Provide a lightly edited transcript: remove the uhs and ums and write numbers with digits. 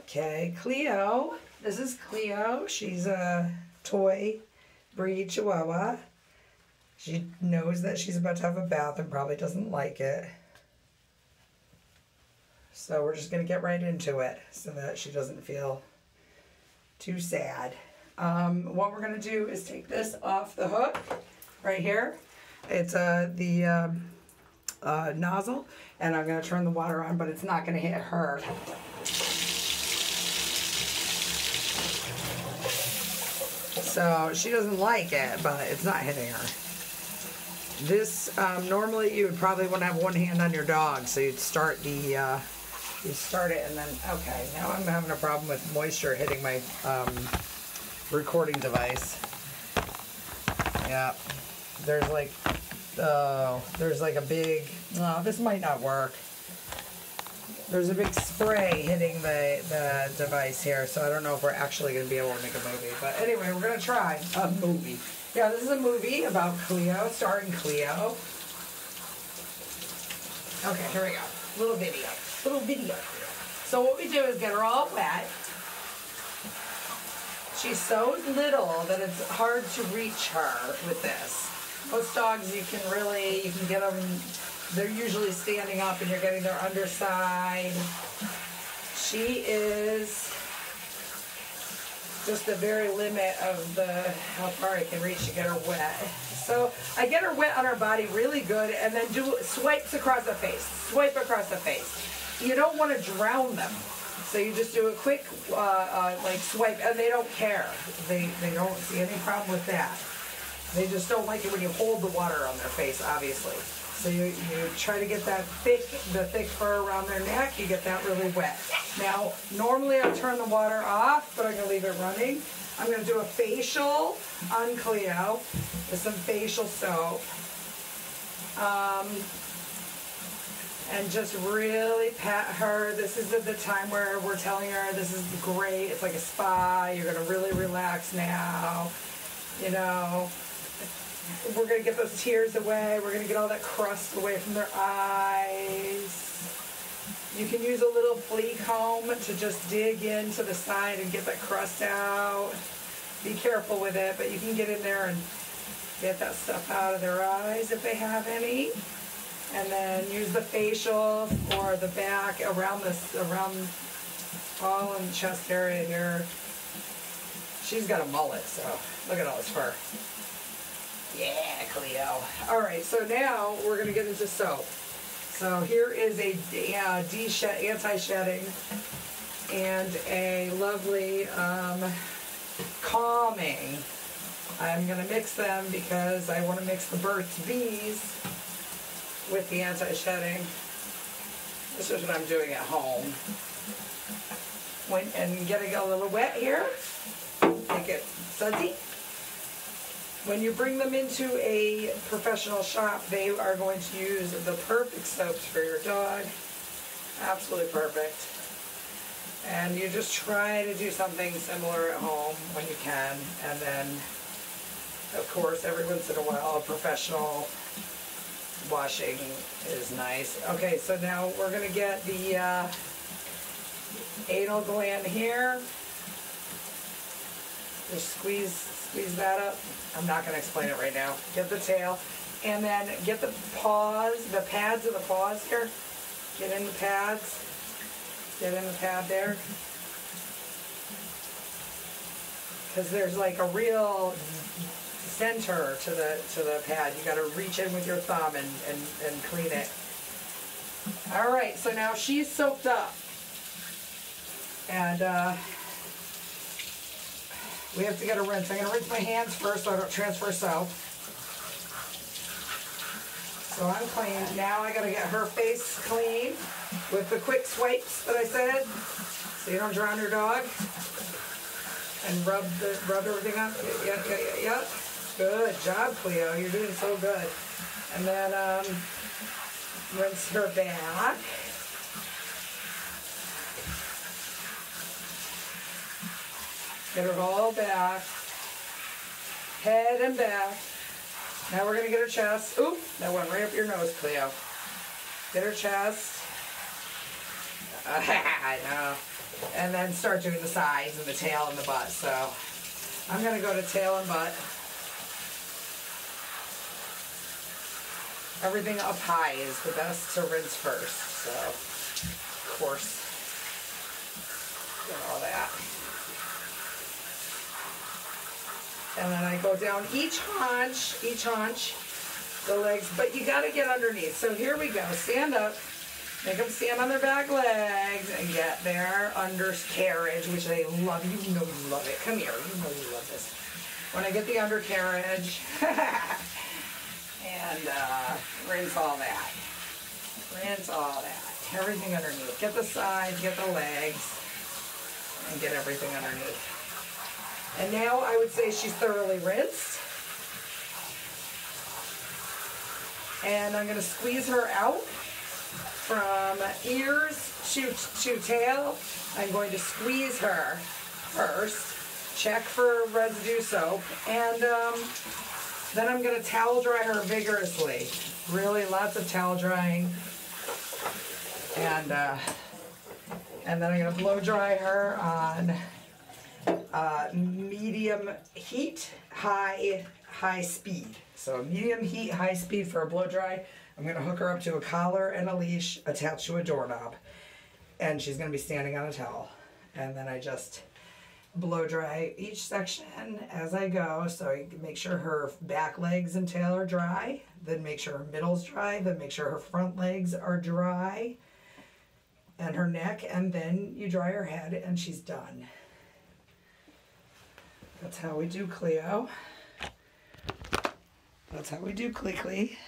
Okay, Cleo. This is Cleo. She's a toy breed Chihuahua. She knows that she's about to have a bath and probably doesn't like it. So we're just going to get right into it so that she doesn't feel too sad. What we're going to do is take this off the hook right here. It's the nozzle, and I'm going to turn the water on, but it's not going to hit her. So she doesn't like it, but it's not hitting her. This, normally you would probably want to have one hand on your dog, so you'd start it and then, okay, now I'm having a problem with moisture hitting my recording device. Yeah, there's like a big, oh, this might not work. There's a big spray hitting the device here, so I don't know if we're actually going to be able to make a movie. But anyway, we're going to try a movie. Yeah, this is a movie about Cleo, starring Cleo. Okay, here we go. Little video. So what we do is get her all wet. She's so little that it's hard to reach her with this. Most dogs you can get them, they're usually standing up and you're getting their underside. She is just the very limit of how far I can reach to get her wet. So I get her wet on her body really good and then do swipes across the face. Swipe across the face. You don't want to drown them. So you just do a quick like swipe, and they don't care. They don't see any problem with that. They just don't like it when you hold the water on their face, obviously. So you try to get the thick fur around their neck, you get that really wet. Now, normally I turn the water off, but I'm going to leave it running. I'm going to do a facial on Cleo with some facial soap. And just really pat her. This is the time where we're telling her this is great. It's like a spa. You're going to really relax now. You know, we're going to get those tears away. We're going to get all that crust away from their eyes. You can use a little flea comb to just dig into the side and get that crust out. Be careful with it, but you can get in there and get that stuff out of their eyes if they have any. And then use the facial or the back around all in the chest area here. She's got a mullet, so look at all this fur. Yeah, Cleo. All right, so now we're going to get into soap. So here is a anti-shedding and a lovely calming. I'm going to mix them because I want to mix the Burt's Bees with the anti-shedding. This is what I'm doing at home. And getting a little wet here. Make it sudsy. When you bring them into a professional shop, they are going to use the perfect soaps for your dog. Absolutely perfect. And you just try to do something similar at home when you can. And then, of course, every once in a while, a professional washing is nice. Okay, so now we're going to get the anal gland here. Just squeeze that up. I'm not going to explain it right now. Get the tail, and then get the paws, the pads of the paws here. Get in the pads. Get in the pad there. Because there's like a real center to the pad. You got to reach in with your thumb and clean it. All right, so now she's soaked up, and we have to get a rinse. I'm going to rinse my hands first so I don't transfer soap. So I'm clean. Now I got to get her face clean with the quick swipes that I said, so you don't drown your dog. And rub everything up. Yeah. Good job, Cleo. You're doing so good. And then rinse her back. Get her all back. Head and back. Now we're going to get her chest. Oop, that went right up your nose, Cleo. Get her chest. I know. And then start doing the sides and the tail and the butt. So I'm going to go to tail and butt. Everything up high is the best to rinse first. So, of course, get all that. And then I go down each haunch, the legs, but you got to get underneath. So here we go. Stand up. Make them stand on their back legs and get their undercarriage, which they love. You know you love it. Come here. You know you love this. When I get the undercarriage, and rinse all that. Rinse all that. Everything underneath. Get the sides, get the legs, and get everything underneath. And now I would say she's thoroughly rinsed. And I'm going to squeeze her out from ears to tail. I'm going to squeeze her first. Check for residue soap. And then I'm going to towel dry her vigorously. Really lots of towel drying. And then I'm going to blow dry her on medium heat, high speed. So medium heat, high speed for a blow dry. I'm going to hook her up to a collar and a leash attached to a doorknob. And she's going to be standing on a towel. And then I just blow dry each section as I go. So you can make sure her back legs and tail are dry. Then make sure her middle's dry. Then make sure her front legs are dry. And her neck. And then you dry her head and she's done. That's how we do Cleo. That's how we do Clee.